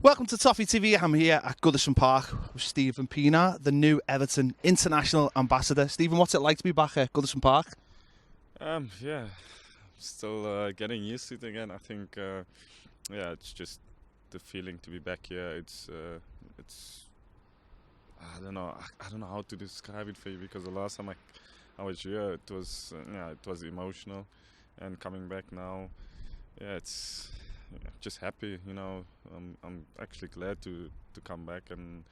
Welcome to Toffee TV. I'm here at Goodison Park with Stephen Pienaar, the new Everton international ambassador. Stephen, what's it like to be back at Goodison Park? Yeah, still getting used to it again. I think, yeah, it's just the feeling to be back here. It's I don't know. I don't know how to describe it for you because the last time I was here, it was emotional, and coming back now, yeah, it's just happy. I'm actually glad to come back and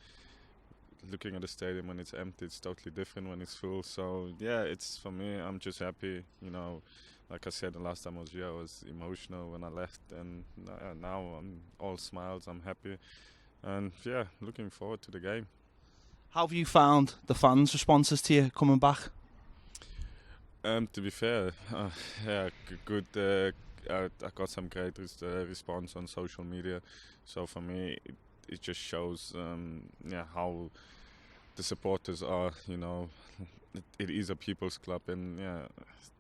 looking at the stadium when it's empty. It's totally different when it's full. So yeah, it's for me. I'm just happy. Like I said, the last time I was here, I was emotional when I left, and now I'm all smiles. I'm happy, and yeah, looking forward to the game. How have you found the fans' responses to you coming back? To be fair, yeah, good. I got some great response on social media. So for me, it just shows, yeah, how the supporters are. It is a people's club, and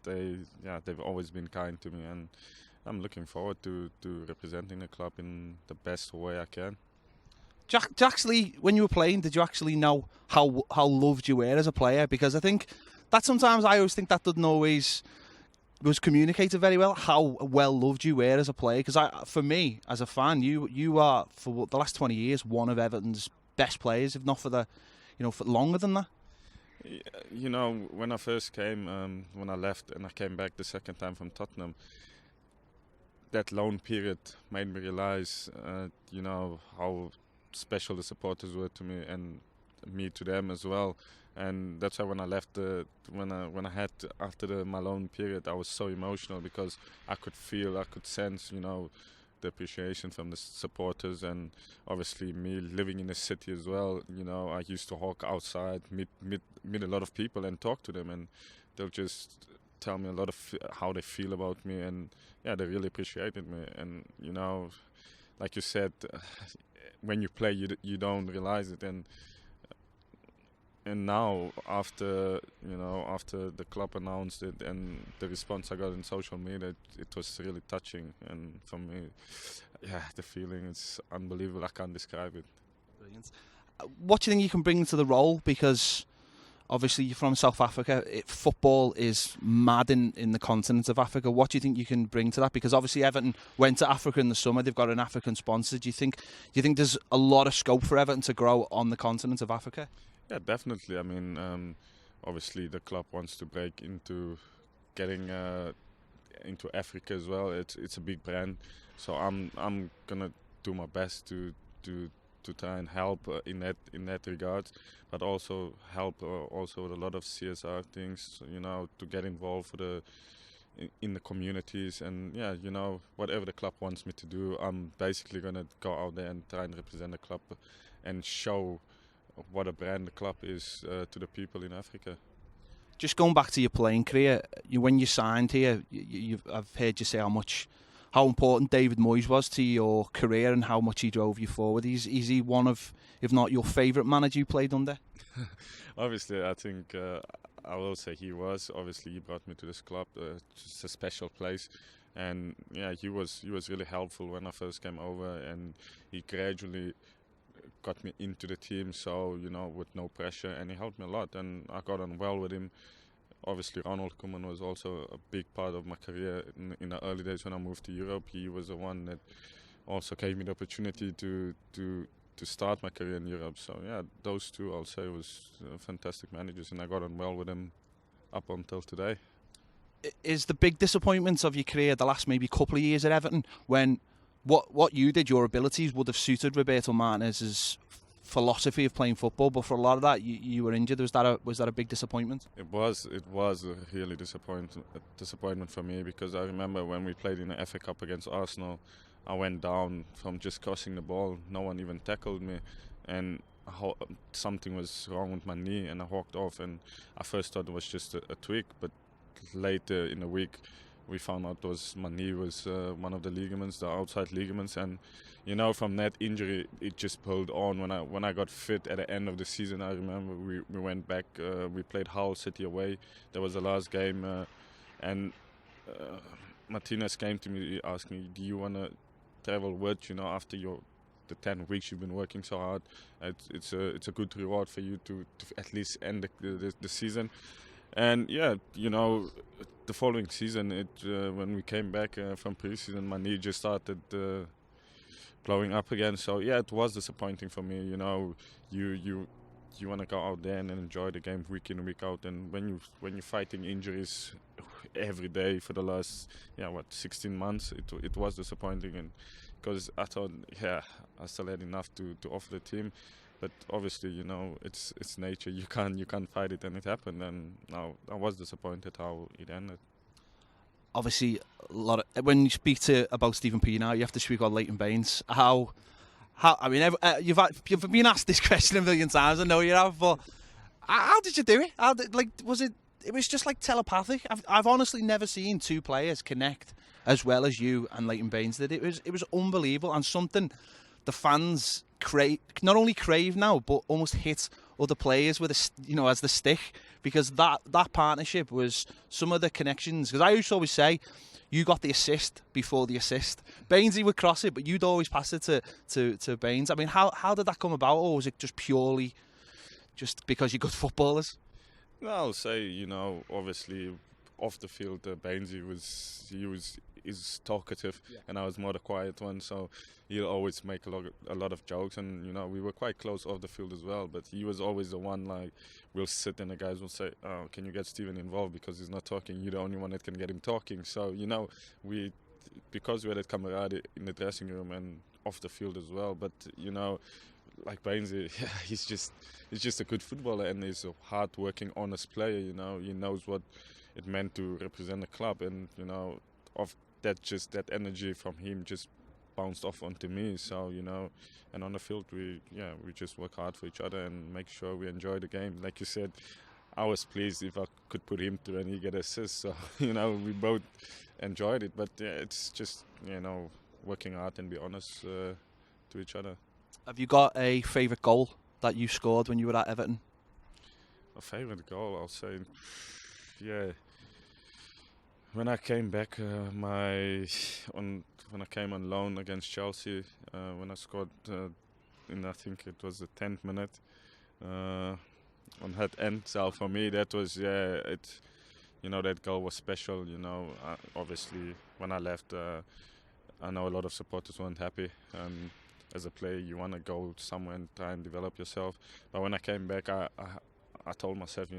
they've always been kind to me, and I'm looking forward to representing the club in the best way I can. Actually, when you were playing, did you actually know how loved you were as a player? Because I think that sometimes I always think that doesn't always was communicated very well, how well loved you were as a player. Because for me, as a fan, you are for the last 20 years one of Everton's best players, if not for for longer than that. When I first came, when I left and I came back the second time from Tottenham, that loan period made me realize, how special the supporters were to me and me to them as well. And that's why when I left, when I had after my loan period, I was so emotional because I could sense, the appreciation from the supporters, and obviously me living in the city as well. I used to walk outside, meet a lot of people and talk to them, and they'll just tell me a lot of how they feel about me, and yeah, they really appreciated me. And like you said, when you play, you don't realize it, and now after the club announced it and the response I got in social media, it was really touching. And for me, yeah, the feeling is unbelievable. I can't describe it. Brilliant. What do you think you can bring to the role? Because obviously you're from South Africa. Football is mad in the continent of Africa. What do you think you can bring to that? Because obviously Everton went to Africa in the summer. They've got an African sponsor. Do you think there's a lot of scope for Everton to grow on the continent of Africa? Yeah, definitely. I mean, obviously the club wants to break into getting into Africa as well. It's a big brand, so I'm gonna do my best to try and help in that regard, but also help also with a lot of CSR things. To get involved in the communities, and yeah, whatever the club wants me to do, I'm basically gonna go out there and try and represent the club and show what a brand the club is to the people in Africa. Just going back to your playing career, when you signed here, I've heard you say how important David Moyes was to your career and how much he drove you forward. Is he one of, if not your favourite manager you played under? Obviously, I think I will say he was. Obviously, he brought me to this club. It's a special place, and yeah, he was really helpful when I first came over, and he gradually got me into the team, so with no pressure, and he helped me a lot, and I got on well with him. Obviously, Ronald Koeman was also a big part of my career in the early days when I moved to Europe. He was the one that also gave me the opportunity to start my career in Europe. So yeah, those two I'll say was fantastic managers, and I got on well with them up until today. Is the big disappointment of your career the last maybe couple of years at Everton when what you did, your abilities would have suited Roberto Martinez's philosophy of playing football, but for a lot of that you were injured? Was that a big disappointment? It was a really disappointment for me, because I remember when we played in the FA Cup against Arsenal, I went down from just crossing the ball. No one even tackled me, and something was wrong with my knee, and I walked off, and I first thought it was just a tweak, but later in the week we found out my knee was one of the ligaments, the outside ligaments, and from that injury it just pulled on. When I got fit at the end of the season, I remember we went back, we played Hull City away. That was the last game, and Martinez came to me, he asked me, do you want to travel with, after the 10 weeks you've been working so hard. It's a good reward for you to at least end the season. And yeah, the following season, when we came back from pre-season, my knee just started blowing up again. So yeah, it was disappointing for me. You want to go out there and enjoy the game week in week out, and when you're fighting injuries every day for the last 16 months, it was disappointing. And because I thought I still had enough to offer the team, but obviously it's nature. You can't fight it, and it happened. And now I was disappointed how it ended. Obviously, when you speak about Stephen Pienaar, you have to speak about Leighton Baines. I mean, you've been asked this question a million times. I know you have, but how did you do it? Was it? It was just like telepathic. I've honestly never seen two players connect as well as you and Leighton Baines did. It was unbelievable, and something the fans not only crave now, but almost hit other players with as the stick, because that partnership was some of the connections. Because I used to always say, you got the assist before the assist. Bainesy would cross it, but you'd always pass it to Baines. I mean, how did that come about, or was it just purely just because you're good footballers? No, I'll say, obviously off the field, Bainesy is talkative, and I was more the quiet one, so he'll always make a lot of jokes, and we were quite close off the field as well. But he was always the one, like, we'll sit and the guys will say, "Oh, can you get Steven involved, because he's not talking? You're the only one that can get him talking." So because we had that camaraderie in the dressing room and off the field as well. But like Bainesy, he's just a good footballer, and he's a hard-working, honest player. He knows what it meant to represent the club, and of that energy from him just bounced off onto me. So and on the field we just work hard for each other and make sure we enjoy the game. Like you said, I was pleased if I could put him through and he get assists. So we both enjoyed it. But it's just working hard and be honest to each other. Have you got a favourite goal that you scored when you were at Everton? A favourite goal, I'll say, when I came back, when I came on loan against Chelsea, when I scored in, I think it was the 10th minute on that end. So for me, that was that goal was special. Obviously when I left, I know a lot of supporters weren't happy. As a player, you want to go somewhere and try and develop yourself. But when I came back, I told myself,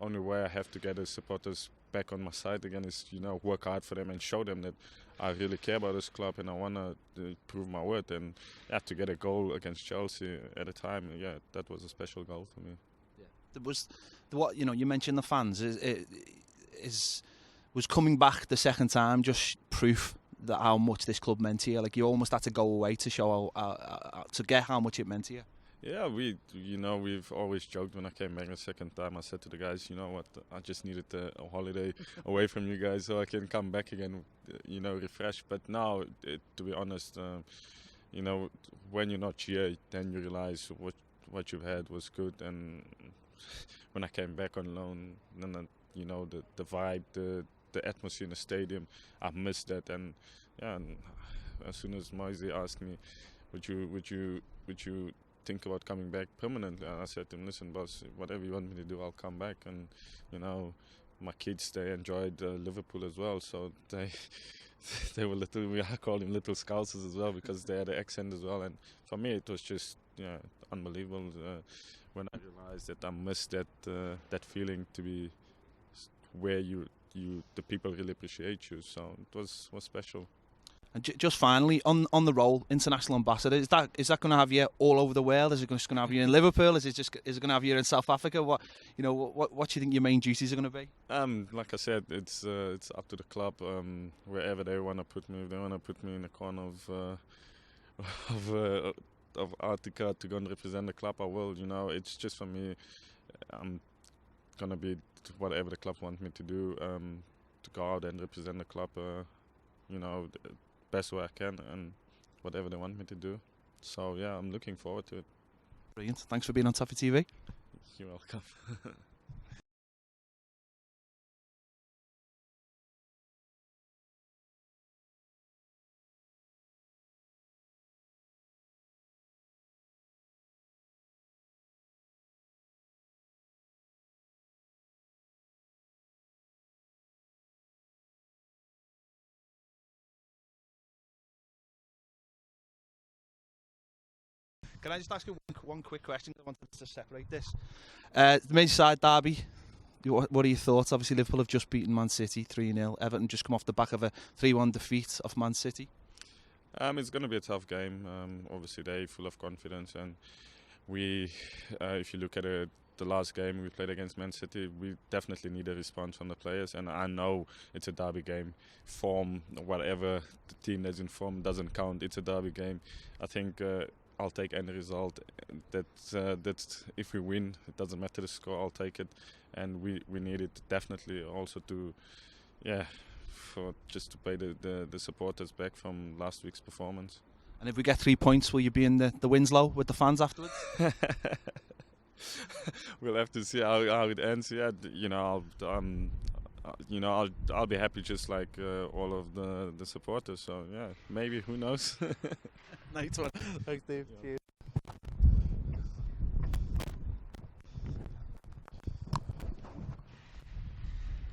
only way I have to get the supporters back on my side again is, work hard for them and show them that I really care about this club and I want to prove my worth. And to get a goal against Chelsea at a time, that was a special goal for me. Yeah, there was what you mentioned the fans was coming back the second time just proof that how much this club meant to you. Like, you almost had to go away to show to get how much it meant to you. Yeah, we've always joked when I came back the second time. I said to the guys, you know what, I just needed a holiday away from you guys so I can come back again, refreshed. But now, to be honest, when you're not here, then you realize what you've had was good. And when I came back on loan, then the vibe, the atmosphere in the stadium, I missed that. And and as soon as Moyes asked me, would you think about coming back permanently, I said to him, listen boss, whatever you want me to do, I'll come back. And my kids, they enjoyed Liverpool as well, so they were I call them little Scousers as well, because they had an accent as well. And for me it was just unbelievable when I realized that I missed that feeling to be where the people really appreciate you. So it was special. And just finally, on the role, international ambassador, is that going to have you all over the world? Is it just going to have you in Liverpool? Is it going to have you in South Africa? What do you think your main duties are going to be? Like I said, it's up to the club. Wherever they want to put me, if they want to put me in the corner of Arctica to go and represent the club, I will. It's just for me. I'm gonna be whatever the club wants me to do, to go out and represent the club. The best way I can, and whatever they want me to do. So I'm looking forward to it. Brilliant. Thanks for being on Toffee TV. You're welcome. Can I just ask you one quick question? I wanted to separate this. The Merseyside derby. What are your thoughts? Obviously, Liverpool have just beaten Man City 3-0. Everton just come off the back of a 3-1 defeat of Man City. It's going to be a tough game. Obviously, they're full of confidence, and we, if you look at the last game we played against Man City, we definitely need a response from the players. And I know it's a derby game. Form, whatever the team that's in form doesn't count. It's a derby game. I think I'll take any result. That's if we win, it doesn't matter the score. I'll take it, and we need it definitely also to, for just to pay the supporters back from last week's performance. And if we get 3 points, will you be in the Winslow with the fans afterwards? We'll have to see how it ends. Yeah, I'll be happy just like all of the supporters. So yeah, maybe, who knows? Nice one. Thanks, Dave. Cheers.